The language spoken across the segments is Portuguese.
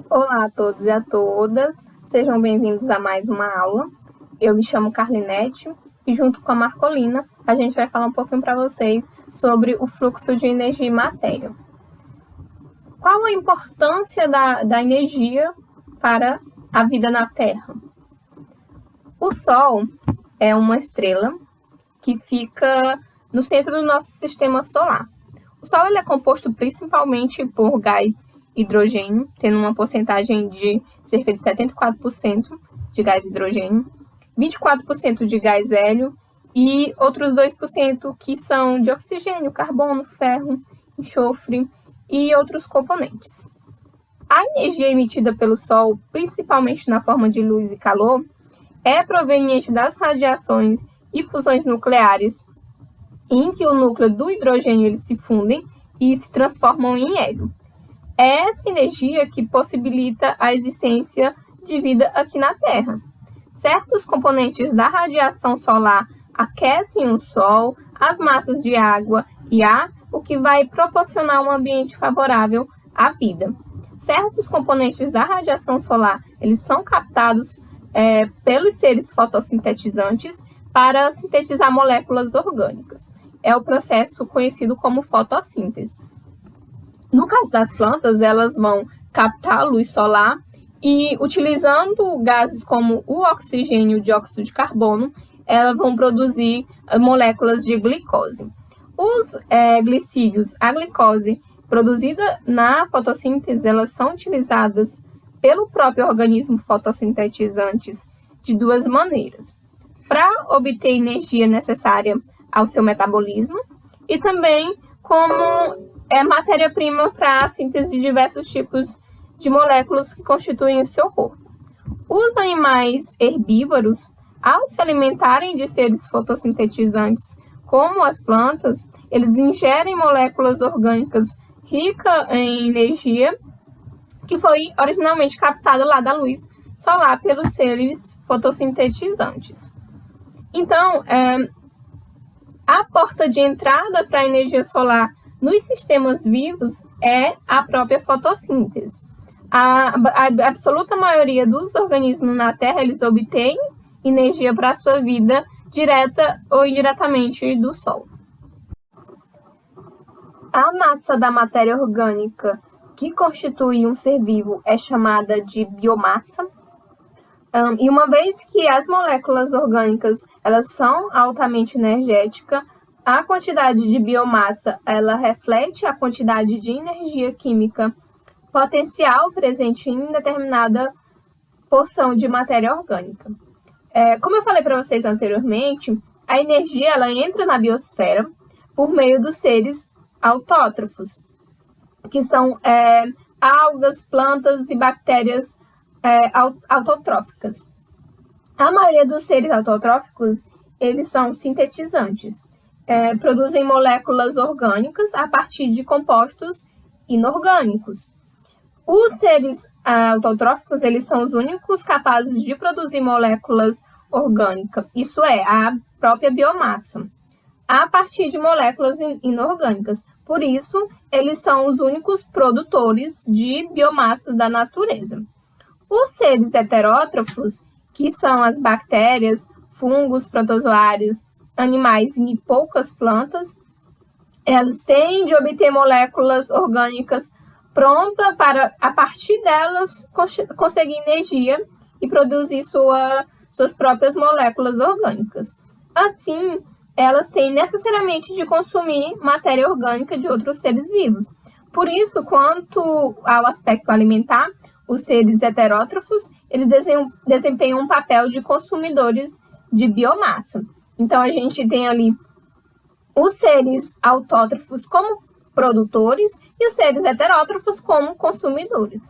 Olá a todos e a todas, sejam bem-vindos a mais uma aula. Eu me chamo Carlinete e junto com a Marcolina a gente vai falar um pouquinho para vocês sobre o fluxo de energia e matéria. Qual a importância da energia para a vida na Terra? O Sol é uma estrela que fica no centro do nosso sistema solar. O Sol ele é composto principalmente por gás hidrogênio, tendo uma porcentagem de cerca de 74% de gás hidrogênio, 24% de gás hélio e outros 2% que são de oxigênio, carbono, ferro, enxofre e outros componentes. A energia emitida pelo Sol, principalmente na forma de luz e calor, é proveniente das radiações e fusões nucleares em que o núcleo do hidrogênio eles se fundem e se transformam em hélio. É essa energia que possibilita a existência de vida aqui na Terra. Certos componentes da radiação solar aquecem o Sol, as massas de água e ar, o que vai proporcionar um ambiente favorável à vida. Certos componentes da radiação solar eles são captados pelos seres fotossintetizantes para sintetizar moléculas orgânicas. É o processo conhecido como fotossíntese. No caso das plantas, elas vão captar a luz solar e, utilizando gases como o oxigênio e o dióxido de carbono, elas vão produzir moléculas de glicose. Os glicídios, a glicose produzida na fotossíntese, elas são utilizadas pelo próprio organismo fotossintetizantes de duas maneiras. Para obter energia necessária ao seu metabolismo e também como matéria-prima para a síntese de diversos tipos de moléculas que constituem o seu corpo. Os animais herbívoros, ao se alimentarem de seres fotossintetizantes, como as plantas, eles ingerem moléculas orgânicas ricas em energia, que foi originalmente captada lá da luz solar pelos seres fotossintetizantes. Então, a porta de entrada para a energia solar nos sistemas vivos é a própria fotossíntese. A absoluta maioria dos organismos na Terra, eles obtêm energia para a sua vida direta ou indiretamente do Sol. A massa da matéria orgânica que constitui um ser vivo é chamada de biomassa. E uma vez que as moléculas orgânicas elas são altamente energéticas, a quantidade de biomassa ela reflete a quantidade de energia química potencial presente em determinada porção de matéria orgânica. Como eu falei para vocês anteriormente, a energia ela entra na biosfera por meio dos seres autótrofos, que são algas, plantas e bactérias autotróficas. A maioria dos seres autotróficos eles são sintetizantes. Produzem moléculas orgânicas a partir de compostos inorgânicos. Os seres autotróficos, eles são os únicos capazes de produzir moléculas orgânicas, isso é, a própria biomassa, a partir de moléculas inorgânicas. Por isso, eles são os únicos produtores de biomassa da natureza. Os seres heterótrofos, que são as bactérias, fungos, protozoários, animais e poucas plantas, elas têm de obter moléculas orgânicas prontas para, a partir delas, conseguir energia e produzir suas próprias moléculas orgânicas. Assim, elas têm necessariamente de consumir matéria orgânica de outros seres vivos. Por isso, quanto ao aspecto alimentar, os seres heterótrofos, eles desempenham um papel de consumidores de biomassa. Então, a gente tem ali os seres autótrofos como produtores e os seres heterótrofos como consumidores.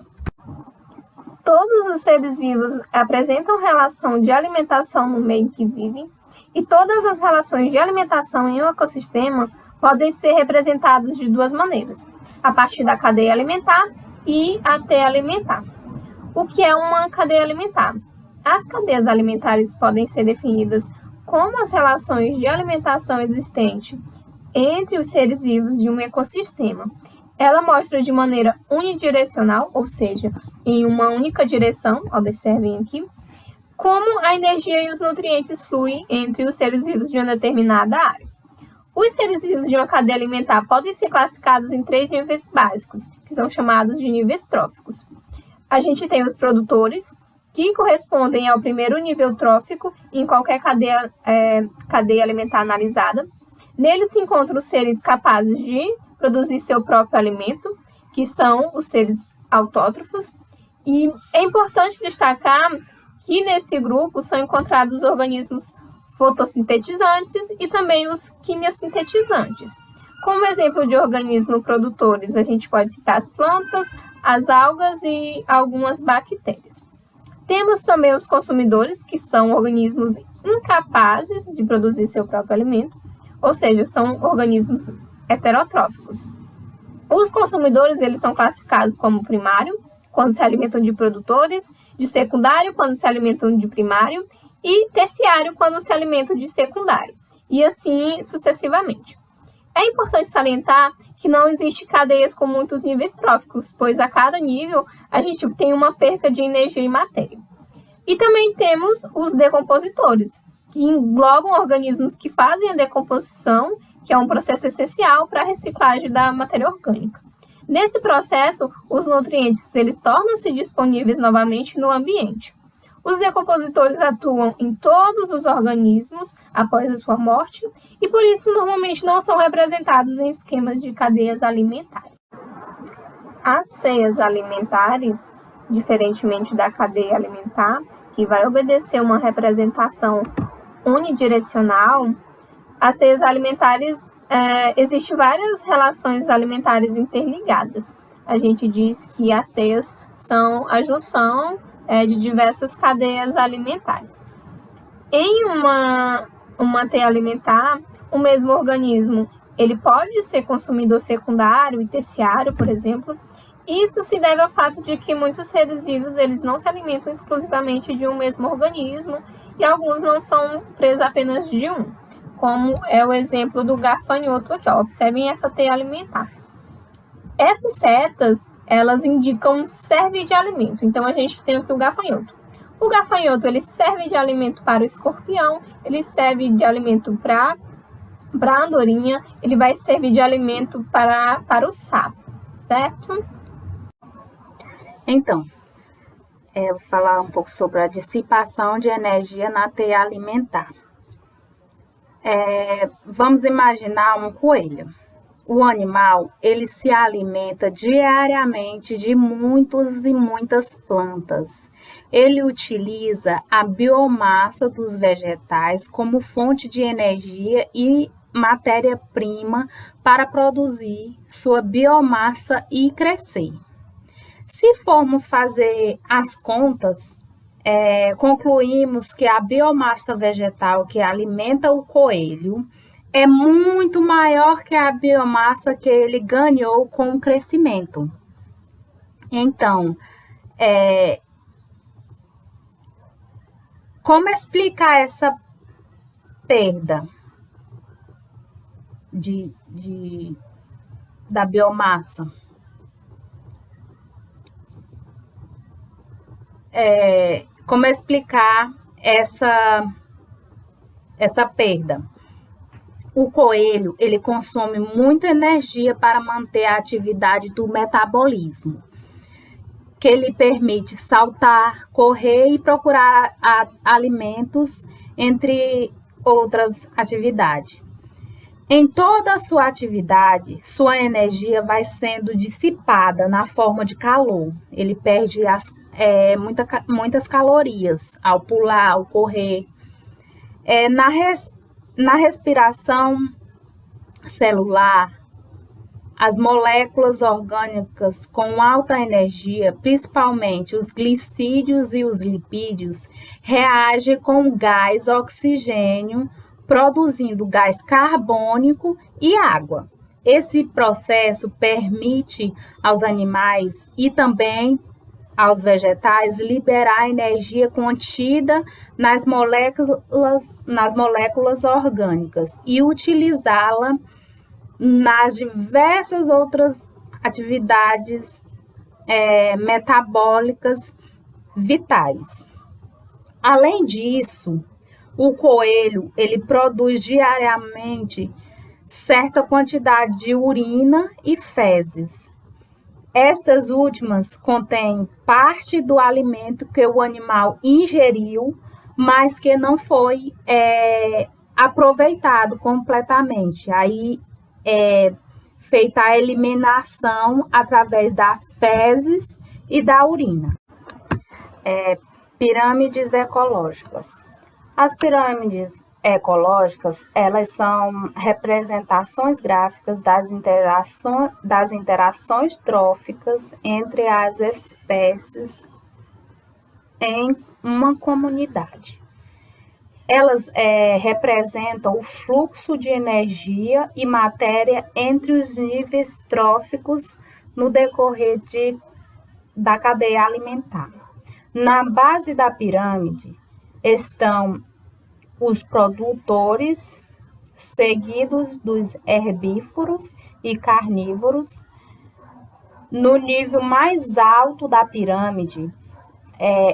Todos os seres vivos apresentam relação de alimentação no meio em que vivem e todas as relações de alimentação em um ecossistema podem ser representadas de duas maneiras, a partir da cadeia alimentar e a teia alimentar. O que é uma cadeia alimentar? As cadeias alimentares podem ser definidas como as relações de alimentação existentes entre os seres vivos de um ecossistema. Ela mostra de maneira unidirecional, ou seja, em uma única direção, observem aqui, como a energia e os nutrientes fluem entre os seres vivos de uma determinada área. Os seres vivos de uma cadeia alimentar podem ser classificados em 3 níveis básicos, que são chamados de níveis tróficos. A gente tem os produtores, que correspondem ao primeiro nível trófico em qualquer cadeia alimentar analisada. Neles se encontram os seres capazes de produzir seu próprio alimento, que são os seres autótrofos. E é importante destacar que nesse grupo são encontrados os organismos fotossintetizantes e também os quimiosintetizantes. Como exemplo de organismos produtores, a gente pode citar as plantas, as algas e algumas bactérias. Temos também os consumidores, que são organismos incapazes de produzir seu próprio alimento, ou seja, são organismos heterotróficos. Os consumidores, eles são classificados como primário, quando se alimentam de produtores, de secundário, quando se alimentam de primário, e terciário, quando se alimentam de secundário, e assim sucessivamente. É importante salientar que não existe cadeias com muitos níveis tróficos, pois a cada nível a gente tem uma perca de energia e matéria. E também temos os decompositores, que englobam organismos que fazem a decomposição, que é um processo essencial para a reciclagem da matéria orgânica. Nesse processo, os nutrientes eles tornam-se disponíveis novamente no ambiente. Os decompositores atuam em todos os organismos após a sua morte e, por isso, normalmente não são representados em esquemas de cadeias alimentares. As teias alimentares, diferentemente da cadeia alimentar, que vai obedecer uma representação unidirecional, as teias alimentares, existem várias relações alimentares interligadas. A gente diz que as teias são a junção de diversas cadeias alimentares. Em uma teia alimentar, o mesmo organismo ele pode ser consumidor secundário e terciário, por exemplo. Isso se deve ao fato de que muitos seres vivos eles não se alimentam exclusivamente de um mesmo organismo e alguns não são presos apenas de um, como é o exemplo do gafanhoto aqui. Observem essa teia alimentar. Essas setas elas indicam serve de alimento. Então, a gente tem aqui o gafanhoto. O gafanhoto, ele serve de alimento para o escorpião, ele serve de alimento para a andorinha, ele vai servir de alimento para o sapo, certo? Então, eu vou falar um pouco sobre a dissipação de energia na teia alimentar. Vamos imaginar um coelho. O animal, ele se alimenta diariamente de muitas e muitas plantas. Ele utiliza a biomassa dos vegetais como fonte de energia e matéria-prima para produzir sua biomassa e crescer. Se formos fazer as contas, concluímos que a biomassa vegetal que alimenta o coelho é muito maior que a biomassa que ele ganhou com o crescimento. Então, como explicar essa perda da biomassa? Como explicar essa perda? O coelho, ele consome muita energia para manter a atividade do metabolismo, que lhe permite saltar, correr e procurar alimentos, entre outras atividades. Em toda a sua atividade, sua energia vai sendo dissipada na forma de calor. Ele perde muitas calorias ao pular, ao correr. Na respiração celular, as moléculas orgânicas com alta energia, principalmente os glicídios e os lipídios, reagem com o gás oxigênio, produzindo gás carbônico e água. Esse processo permite aos animais e também aos vegetais liberar energia contida nas moléculas orgânicas e utilizá-la nas diversas outras atividades metabólicas vitais. Além disso, o coelho ele produz diariamente certa quantidade de urina e fezes. Estas últimas contêm parte do alimento que o animal ingeriu, mas que não foi aproveitado completamente. Aí é feita a eliminação através das fezes e da urina. Pirâmides ecológicas. As pirâmides ecológicas, elas são representações gráficas das interações tróficas entre as espécies em uma comunidade. Elas representam o fluxo de energia e matéria entre os níveis tróficos no decorrer da cadeia alimentar. Na base da pirâmide estão os produtores, seguidos dos herbívoros e carnívoros. No nível mais alto da pirâmide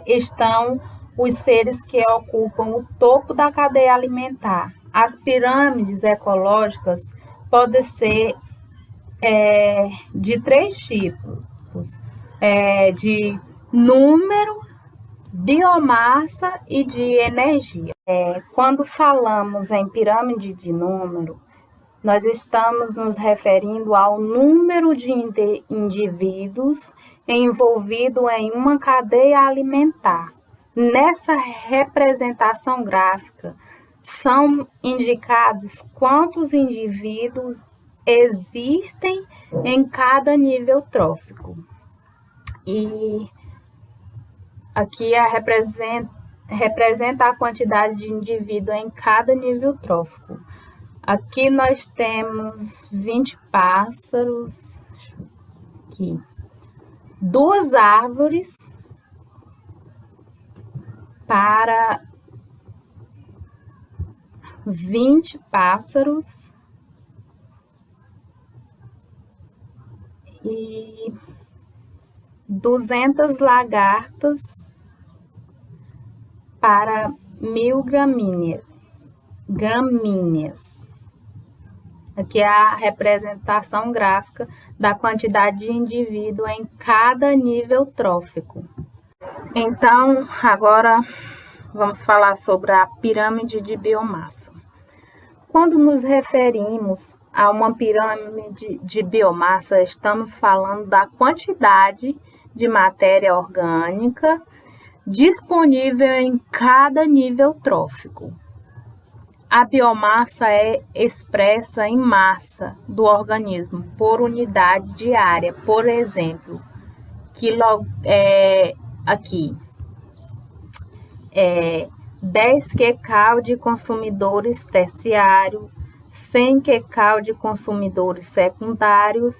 estão os seres que ocupam o topo da cadeia alimentar. As pirâmides ecológicas podem ser de 3 tipos: de número, biomassa e de energia. Quando falamos em pirâmide de número, nós estamos nos referindo ao número de indivíduos envolvidos em uma cadeia alimentar. Nessa representação gráfica, são indicados quantos indivíduos existem em cada nível trófico. E aqui representa a quantidade de indivíduos em cada nível trófico. Aqui nós temos 20 pássaros, aqui, 2 árvores para 20 pássaros e 200 lagartas para 1000 gramíneas. Aqui é a representação gráfica da quantidade de indivíduo em cada nível trófico. Então, agora vamos falar sobre a pirâmide de biomassa. Quando nos referimos a uma pirâmide de biomassa, estamos falando da quantidade de matéria orgânica disponível em cada nível trófico. A biomassa é expressa em massa do organismo por unidade de área. Por exemplo, aqui 10 kcal de consumidores terciários, 100 kcal de consumidores secundários,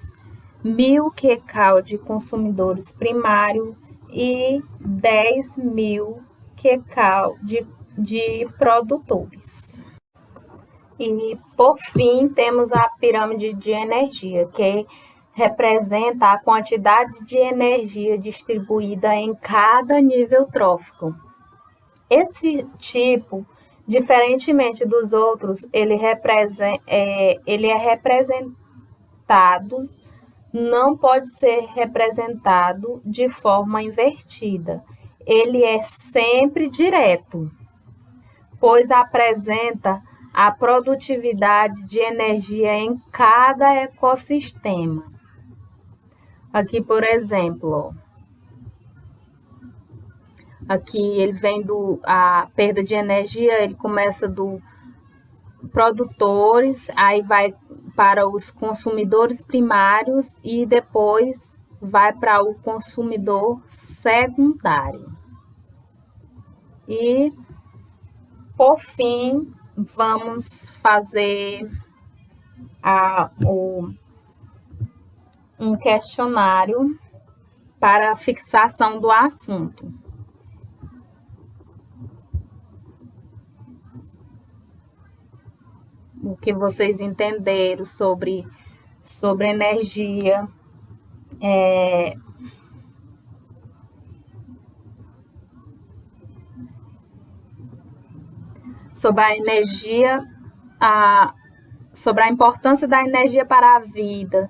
1000 kcal de consumidores primários e 10.000 kcal de produtores. E, por fim, temos a pirâmide de energia, que representa a quantidade de energia distribuída em cada nível trófico. Esse tipo, diferentemente dos outros, ele é representado, não pode ser representado de forma invertida. Ele é sempre direto, pois apresenta a produtividade de energia em cada ecossistema. Aqui, por exemplo, aqui ele vem a perda de energia, ele começa do produtores, aí vai para os consumidores primários e depois vai para o consumidor secundário. E, por fim, vamos fazer um questionário para a fixação do assunto. O que vocês entenderam sobre energia, Sobre a energia, sobre a importância da energia para a vida,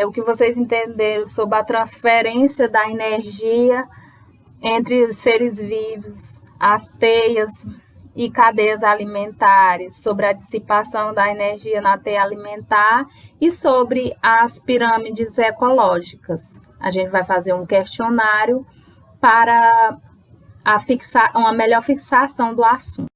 o que vocês entenderam sobre a transferência da energia entre os seres vivos, as teias e cadeias alimentares, sobre a dissipação da energia na teia alimentar e sobre as pirâmides ecológicas. A gente vai fazer um questionário para uma melhor fixação do assunto.